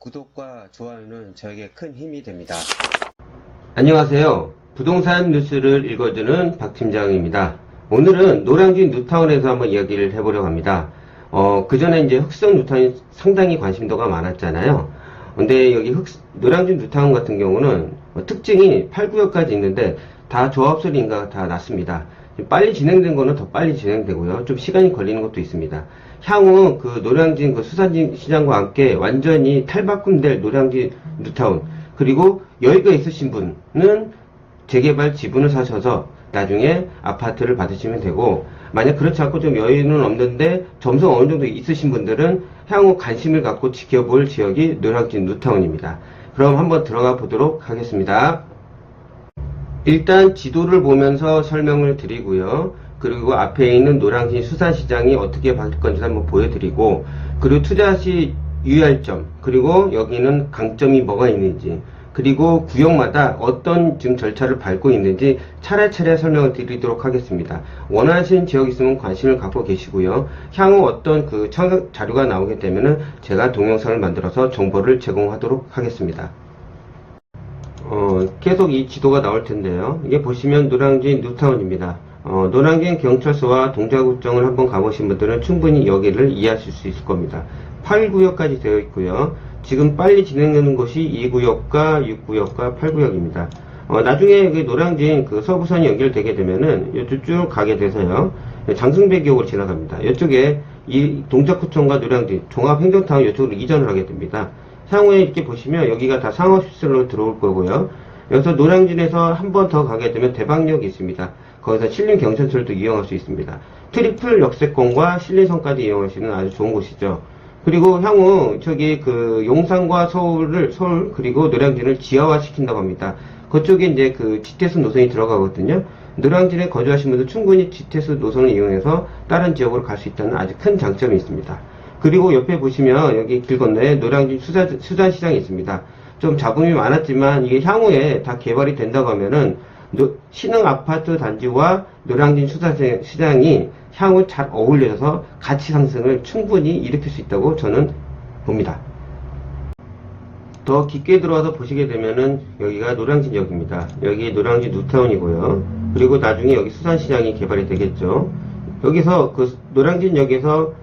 구독과 좋아요는 저에게 큰 힘이 됩니다. 안녕하세요. 부동산 뉴스를 읽어주는 박 팀장입니다. 오늘은 노량진 뉴타운에서 한번 이야기를 해보려고 합니다. 그 전에 이제 흑성 뉴타운이 상당히 관심도가 많았잖아요. 근데 여기 노량진 뉴타운 같은 경우는 특징이 8구역까지 있는데 다 조합설인가 다 났습니다. 빨리 진행된 거는 더 빨리 진행되고요. 좀 시간이 걸리는 것도 있습니다. 향후 그 노량진 그 수산시장과 함께 완전히 탈바꿈될 노량진 뉴타운, 그리고 여유가 있으신 분은 재개발 지분을 사셔서 나중에 아파트를 받으시면 되고, 만약 그렇지 않고 좀 여유는 없는데 점성 어느 정도 있으신 분들은 향후 관심을 갖고 지켜볼 지역이 노량진 뉴타운입니다. 그럼 한번 들어가 보도록 하겠습니다. 일단 지도를 보면서 설명을 드리고요. 그리고 앞에 있는 노량진 수산시장이 어떻게 바뀔 건지 한번 보여드리고, 그리고 투자 시 유의할 점, 그리고 여기는 강점이 뭐가 있는지, 그리고 구역마다 어떤 지금 절차를 밟고 있는지 차례차례 설명을 드리도록 하겠습니다. 원하시는 지역 있으면 관심을 갖고 계시고요. 향후 어떤 그 자료가 나오게 되면은 제가 동영상을 만들어서 정보를 제공하도록 하겠습니다. 계속 이 지도가 나올 텐데요. 이게 보시면 노량진 뉴타운입니다. 노량진 경찰서와 동작구청을 한번 가보신 분들은 충분히 여기를 이해하실 수 있을 겁니다. 8구역까지 되어 있고요. 지금 빨리 진행되는 곳이 2구역과 6구역과 8구역입니다. 나중에 여기 노량진 그 서부선이 연결되게 되면은 이쪽 쭉 가게 돼서요. 장승배기역으로 지나갑니다. 이쪽에 이 동작구청과 노량진 종합행정타운 이쪽으로 이전을 하게 됩니다. 향후에 이렇게 보시면 여기가 다 상업시설로 들어올 거고요. 여기서 노량진에서 한 번 더 가게 되면 대방역이 있습니다. 거기서 신림경천철도 이용할 수 있습니다. 트리플 역세권과 신림선까지 이용할 수 있는 아주 좋은 곳이죠. 그리고 향후 저기 그 용산과 서울 그리고 노량진을 지하화 시킨다고 합니다. 그쪽에 이제 그 GTX 노선이 들어가거든요. 노량진에 거주하신 분들 충분히 GTX 노선을 이용해서 다른 지역으로 갈 수 있다는 아주 큰 장점이 있습니다. 그리고 옆에 보시면 여기 길 건너에 노량진 수산시장이 있습니다. 좀 잡음이 많았지만 이게 향후에 다 개발이 된다고 하면은 신흥 아파트 단지와 노량진 수산시장이 향후 잘 어울려서 가치 상승을 충분히 일으킬 수 있다고 저는 봅니다. 더 깊게 들어와서 보시게 되면은 여기가 노량진역입니다. 여기 노량진 뉴타운이고요. 그리고 나중에 여기 수산시장이 개발이 되겠죠. 여기서 그 노량진역에서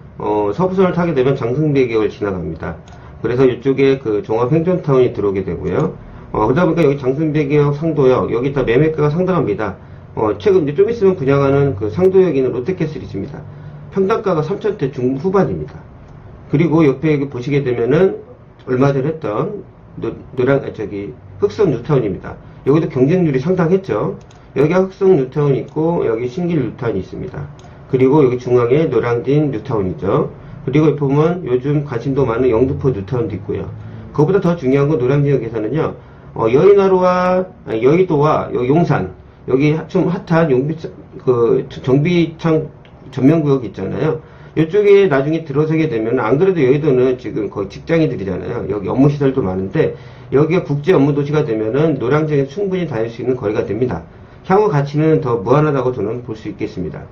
서부선을 타게 되면 장승배기역을 지나갑니다. 그래서 이쪽에 그 종합행정타운이 들어오게 되고요. 그러다 보니까 여기 장승배기역, 상도역, 여기 다 매매가가 상당합니다. 최근 이제 좀 있으면 분양하는 그 상도역에 있는 롯데캐슬이십니다. 평당가가 3천대 중후반입니다. 그리고 옆에 여기 보시게 되면은 얼마 전에 했던 흑성 뉴타운입니다. 여기도 경쟁률이 상당했죠. 여기가 흑성 뉴타운이 있고 여기 신길 뉴타운이 있습니다. 그리고 여기 중앙에 노량진 뉴타운이죠. 그리고 옆에 보면 요즘 관심도 많은 영등포 뉴타운도 있고요. 그것보다 더 중요한 건 노량진역에서는요, 여의도와 여기 용산, 여기 좀 핫한 정비창 전면구역 있잖아요. 이쪽에 나중에 들어서게 되면, 안 그래도 여의도는 지금 거의 직장인들이잖아요. 여기 업무시설도 많은데, 여기가 국제 업무도시가 되면은 노량진에 충분히 다닐 수 있는 거리가 됩니다. 향후 가치는 더 무한하다고 저는 볼 수 있겠습니다.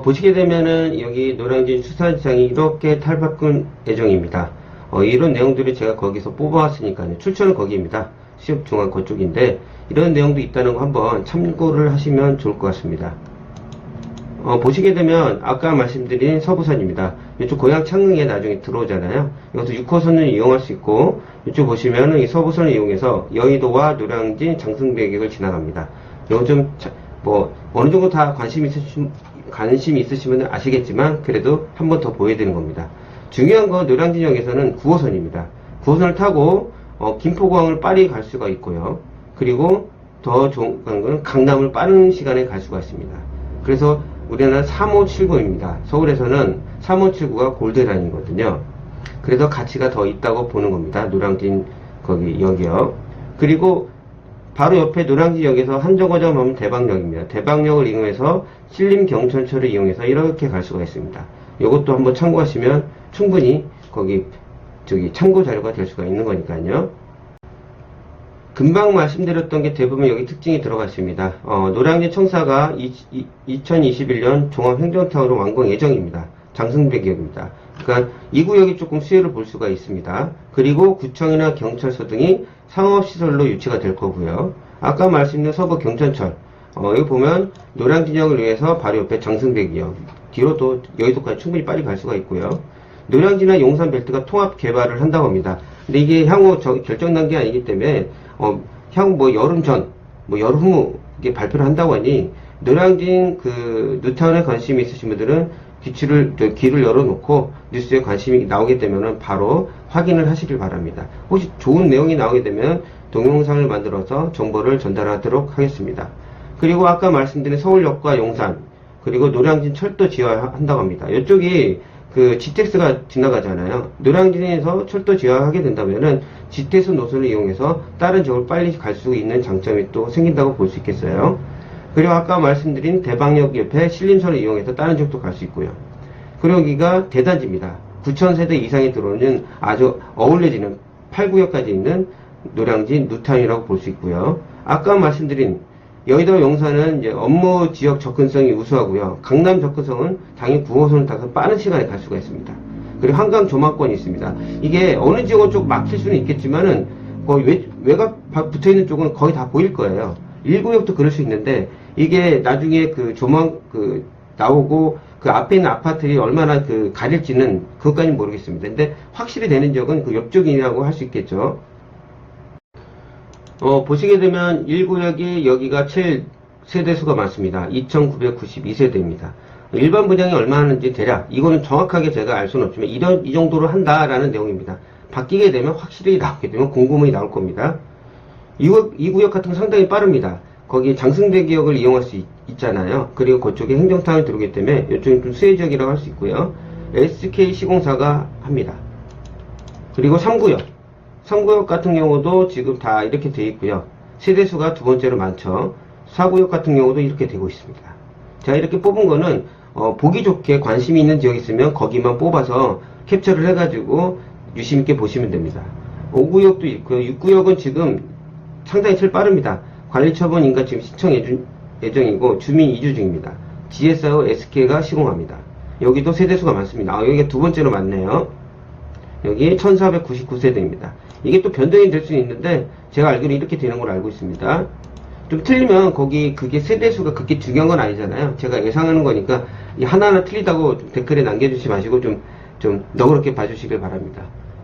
보시게 되면은 여기 노량진 수산시장이 이렇게 탈바꿈 예정입니다. 이런 내용들을 제가 거기서 뽑아왔으니까요. 출처는 거기입니다. 수협중앙 그쪽인데 이런 내용도 있다는 거 한번 참고를 하시면 좋을 것 같습니다. 보시게 되면 아까 말씀드린 서부선입니다. 이쪽 고양 창릉에 나중에 들어오잖아요. 여기서 6호선을 이용할 수 있고, 이쪽 보시면은 이 서부선을 이용해서 여의도와 노량진 장승배기역을 지나갑니다. 이거 좀 어느 정도 다 관심 있으시면 아시겠지만 그래도 한 번 더 보여드리는 겁니다. 중요한 건 노량진역에서는 9호선입니다. 9호선을 타고 김포공항을 빨리 갈 수가 있고요. 그리고 더 좋은 건 강남을 빠른 시간에 갈 수가 있습니다. 그래서 우리나라는 3579입니다. 서울에서는 3579가 골드라인이거든요. 그래서 가치가 더 있다고 보는 겁니다. 노량진 거기 역이요. 그리고 바로 옆에 노량진역에서 한정거장 하면 대방역입니다. 대방역을 이용해서 신림경천철을 이용해서 이렇게 갈 수가 있습니다. 이것도 한번 참고하시면 충분히 거기 참고 자료가 될 수가 있는 거니까요. 금방 말씀드렸던 게 대부분 여기 특징이 들어가 있습니다. 노량진 청사가 2021년 종합행정타운으로 완공 예정입니다. 장승배기역입니다. 그러니까 이 구역이 조금 수혜를 볼 수가 있습니다. 그리고 구청이나 경찰서 등이 상업시설로 유치가 될 거고요. 아까 말씀드린 서부 경천철, 여기 보면 노량 진역을 위해서 바로 옆에 장승대기역, 뒤로 또 여의도까지 충분히 빨리 갈 수가 있고요. 노량진이나 용산 벨트가 통합 개발을 한다고 합니다. 근데 이게 향후 결정 단계 아니기 때문에 향후 뭐 여름 전, 뭐 여름 후 이게 발표를 한다고 하니 노량진 그 뉴타운에 관심이 있으신 분들은 귀를 열어놓고 뉴스에 관심이 나오게 되면은 바로 확인을 하시길 바랍니다. 혹시 좋은 내용이 나오게 되면 동영상을 만들어서 정보를 전달하도록 하겠습니다. 그리고 아까 말씀드린 서울역과 용산, 그리고 노량진 철도 지하한다고 합니다. 이쪽이 그 GTX가 지나가잖아요. 노량진에서 철도 지하하게 된다면은 GTX 노선을 이용해서 다른 지역을 빨리 갈 수 있는 장점이 또 생긴다고 볼 수 있겠어요. 그리고 아까 말씀드린 대방역 옆에 신림선을 이용해서 다른 지역도 갈 수 있고요. 그리고 여기가 대단지입니다. 9,000세대 이상이 들어오는 아주 어울려지는 8구역까지 있는 노량진 뉴타운이라고 볼 수 있고요. 아까 말씀드린 여의도 용산은 이제 업무 지역 접근성이 우수하고요. 강남 접근성은 당연히 9호선을 타서 빠른 시간에 갈 수가 있습니다. 그리고 한강 조망권이 있습니다. 이게 어느 지역은 좀 막힐 수는 있겠지만은 거의 외곽 붙어 있는 쪽은 거의 다 보일 거예요. 1구역도 그럴 수 있는데 이게 나중에 그 조망 나오고 그 앞에 있는 아파트들이 얼마나 가릴지는 그것까지는 모르겠습니다. 근데 확실히 되는 지역은 그 옆쪽이라고 할 수 있겠죠. 보시게 되면 1구역이 여기가 제일 세대수가 많습니다. 2992세대입니다. 일반 분양이 얼마나인지 대략, 이거는 정확하게 제가 알 수는 없지만, 이 정도로 한다라는 내용입니다. 바뀌게 되면 확실히 나오게 되면 공고문이 나올 겁니다. 2구역 같은 건 상당히 빠릅니다. 거기 장승대기역을 이용할 수 있잖아요. 그리고 그쪽에 행정타운이 들어오기 때문에 이쪽은 좀 수혜지역이라고 할 수 있고요. SK 시공사가 합니다. 그리고 3구역 같은 경우도 지금 다 이렇게 되어 있고요. 세대수가 두 번째로 많죠. 4구역 같은 경우도 이렇게 되고 있습니다. 자, 이렇게 뽑은 거는 보기 좋게 관심이 있는 지역이 있으면 거기만 뽑아서 캡처를 해가지고 유심있게 보시면 됩니다. 5구역도 있고요. 6구역은 지금 상당히 제일 빠릅니다. 관리처분인가 지금 신청 예정이고 주민 이주 중입니다. GS하고 SK가 시공합니다. 여기도 세대수가 많습니다. 여기가 두 번째로 많네요. 여기 1499세대입니다. 이게 또 변동이 될 수 있는데 제가 알기로는 이렇게 되는 걸 알고 있습니다. 좀 틀리면 그게 세대수가 그렇게 중요한 건 아니잖아요. 제가 예상하는 거니까 하나하나 틀리다고 댓글에 남겨주지 마시고 좀 너그럽게 봐주시길 바랍니다.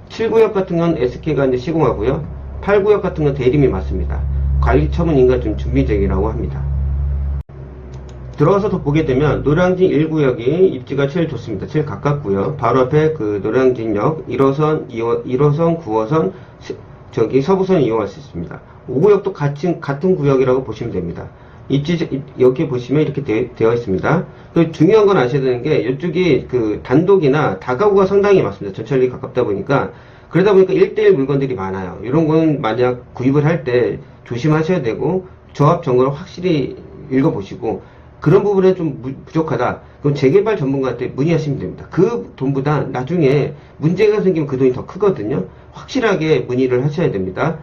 7구역 같은 건 SK가 이제 시공하고요. 8구역 같은 건 대림이 맞습니다. 관리처분인가 좀 준비적이라고 합니다. 들어가서 더 보게 되면 노량진 1구역이 입지가 제일 좋습니다. 제일 가깝고요. 바로 앞에 그 노량진역 1호선, 1호선, 9호선, 저기 서부선 이용할 수 있습니다. 5구역도 같은 구역이라고 보시면 됩니다. 입지 여기 보시면 이렇게 되어 있습니다. 그 중요한 건 아셔야 되는 게 이쪽이 그 단독이나 다가구가 상당히 많습니다. 전철이 가깝다 보니까 그러다 보니까 1대1 물건들이 많아요. 이런 건 만약 구입을 할 때 조심하셔야 되고 조합 정보를 확실히 읽어보시고 그런 부분에 좀 부족하다. 그럼 재개발 전문가한테 문의하시면 됩니다. 그 돈보다 나중에 문제가 생기면 그 돈이 더 크거든요. 확실하게 문의를 하셔야 됩니다.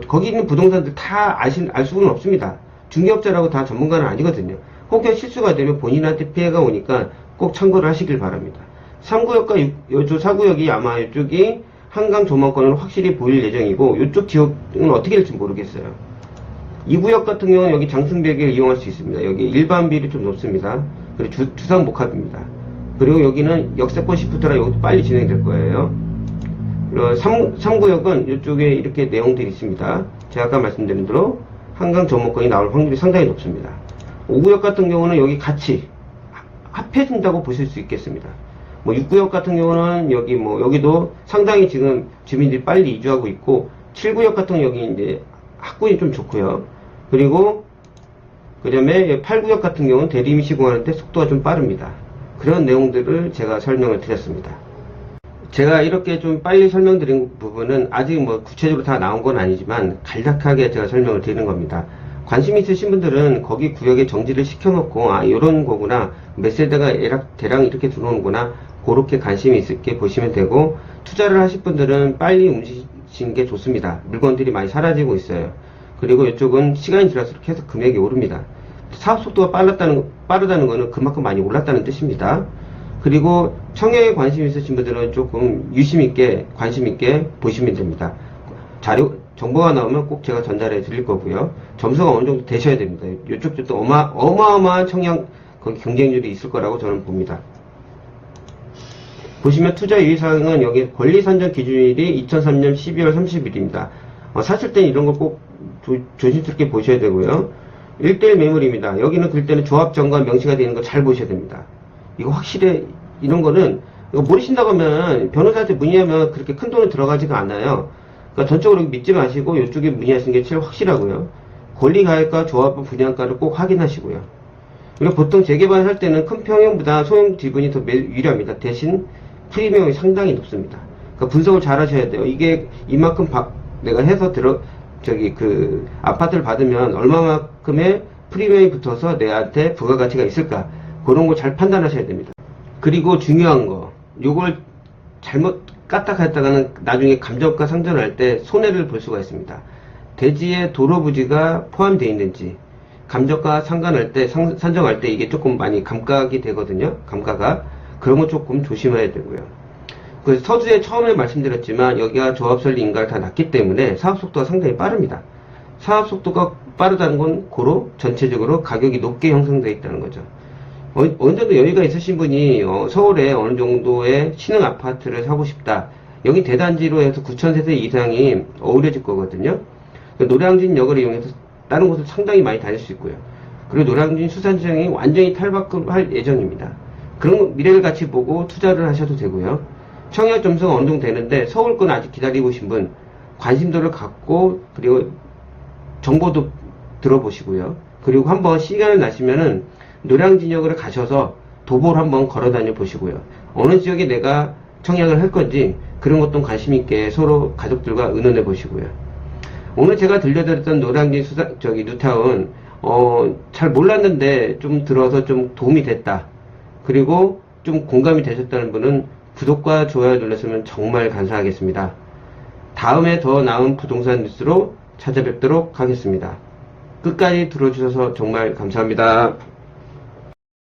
거기 있는 부동산들 다 알 수는 없습니다. 중개업자라고 다 전문가는 아니거든요. 혹여 실수가 되면 본인한테 피해가 오니까 꼭 참고를 하시길 바랍니다. 3구역과 4구역이 아마 이쪽이 한강 조망권으로 확실히 보일 예정이고 이쪽 지역은 어떻게 될지 모르겠어요. 2구역 같은 경우는 여기 장승대기를 이용할 수 있습니다. 여기 일반 비율이 좀 높습니다. 그리고 주상복합입니다. 그리고 여기는 역세권 시프트라 여기도 빨리 진행될 거예요. 3구역은 이쪽에 이렇게 내용들이 있습니다. 제가 아까 말씀드린 대로 한강 조망권이 나올 확률이 상당히 높습니다. 5구역 같은 경우는 여기 같이 합해진다고 보실 수 있겠습니다. 6구역 같은 경우는 여기도 상당히 지금 주민들이 빨리 이주하고 있고 7구역 같은 경우 여기 이제 학군이 좀 좋고요. 그리고 그 다음에 8구역 같은 경우는 대림이 시공하는데 속도가 좀 빠릅니다. 그런 내용들을 제가 설명을 드렸습니다. 제가 이렇게 좀 빨리 설명드린 부분은 아직 구체적으로 다 나온 건 아니지만 간략하게 제가 설명을 드리는 겁니다. 관심 있으신 분들은 거기 구역에 정지를 시켜놓고 이런 거구나, 몇 세대가 대략 이렇게 들어오는구나, 그렇게 관심이 있게 보시면 되고, 투자를 하실 분들은 빨리 움직이시는 게 좋습니다. 물건들이 많이 사라지고 있어요. 그리고 이쪽은 시간이 지날수록 계속 금액이 오릅니다. 사업 속도가 빠르다는 거는 그만큼 많이 올랐다는 뜻입니다. 그리고 청약에 관심 있으신 분들은 조금 유심 있게 관심 있게 보시면 됩니다. 정보가 나오면 꼭 제가 전달해 드릴 거고요. 점수가 어느 정도 되셔야 됩니다. 이쪽도 어마어마한 청약 거기 경쟁률이 있을 거라고 저는 봅니다. 보시면 투자 유의사항은 여기 권리 선정 기준일이 2003년 12월 30일입니다. 사실 땐 이런 걸 꼭 조심스럽게 보셔야 되고요. 1대1 매물입니다. 여기는 그럴 때는 조합정과 명시가 되는 거 잘 보셔야 됩니다. 이거 확실히 이런 거는 이거 모르신다고 하면 변호사한테 문의하면 그렇게 큰 돈은 들어가지가 않아요. 그러니까 전적으로 믿지 마시고 이쪽에 문의하시는 게 제일 확실하고요. 권리가액과 조합부 분양가를 꼭 확인하시고요. 그리고 보통 재개발을 할 때는 큰 평형보다 소형 지분이 더 유리합니다. 대신 프리미엄이 상당히 높습니다. 그러니까 분석을 잘 하셔야 돼요. 이게 이만큼 내가 해서 아파트를 받으면 얼마만큼의 프리미엄이 붙어서 내한테 부가가치가 있을까? 그런 거 잘 판단하셔야 됩니다. 그리고 중요한 거, 요걸 잘못 까딱했다가는 나중에 감정가 상전할 때 손해를 볼 수가 있습니다. 대지에 도로 부지가 포함되어 있는지, 감정가 상관할 때, 산정할 때 이게 조금 많이 감각이 되거든요. 감가가. 그런 거 조금 조심해야 되고요. 그 서두에 처음에 말씀드렸지만 여기가 조합설리 인가를 다 놨기 때문에 사업 속도가 상당히 빠릅니다. 사업 속도가 빠르다는 건 고로 전체적으로 가격이 높게 형성되어 있다는 거죠. 어느 정도 여유가 있으신 분이 서울에 어느 정도의 신흥 아파트를 사고 싶다. 여기 대단지로 해서 9,000세대 이상이 어우러질 거거든요. 노량진역을 이용해서 다른 곳을 상당히 많이 다닐 수 있고요. 그리고 노량진 수산시장이 완전히 탈바꿈할 예정입니다. 그런 미래를 같이 보고 투자를 하셔도 되고요. 청약 점수가 어느 정도 되는데 서울 건 아직 기다리고 계신 분 관심도를 갖고 그리고 정보도 들어보시고요. 그리고 한번 시간을 나시면은 노량진역으로 가셔서 도보를 한번 걸어 다녀 보시고요. 어느 지역에 내가 청약을 할 건지 그런 것도 관심 있게 서로 가족들과 의논해 보시고요. 오늘 제가 들려드렸던 노량진 뉴타운 잘 몰랐는데 좀 들어서 좀 도움이 됐다. 그리고 좀 공감이 되셨다는 분은 구독과 좋아요 눌러주시면 정말 감사하겠습니다. 다음에 더 나은 부동산 뉴스로 찾아뵙도록 하겠습니다. 끝까지 들어주셔서 정말 감사합니다.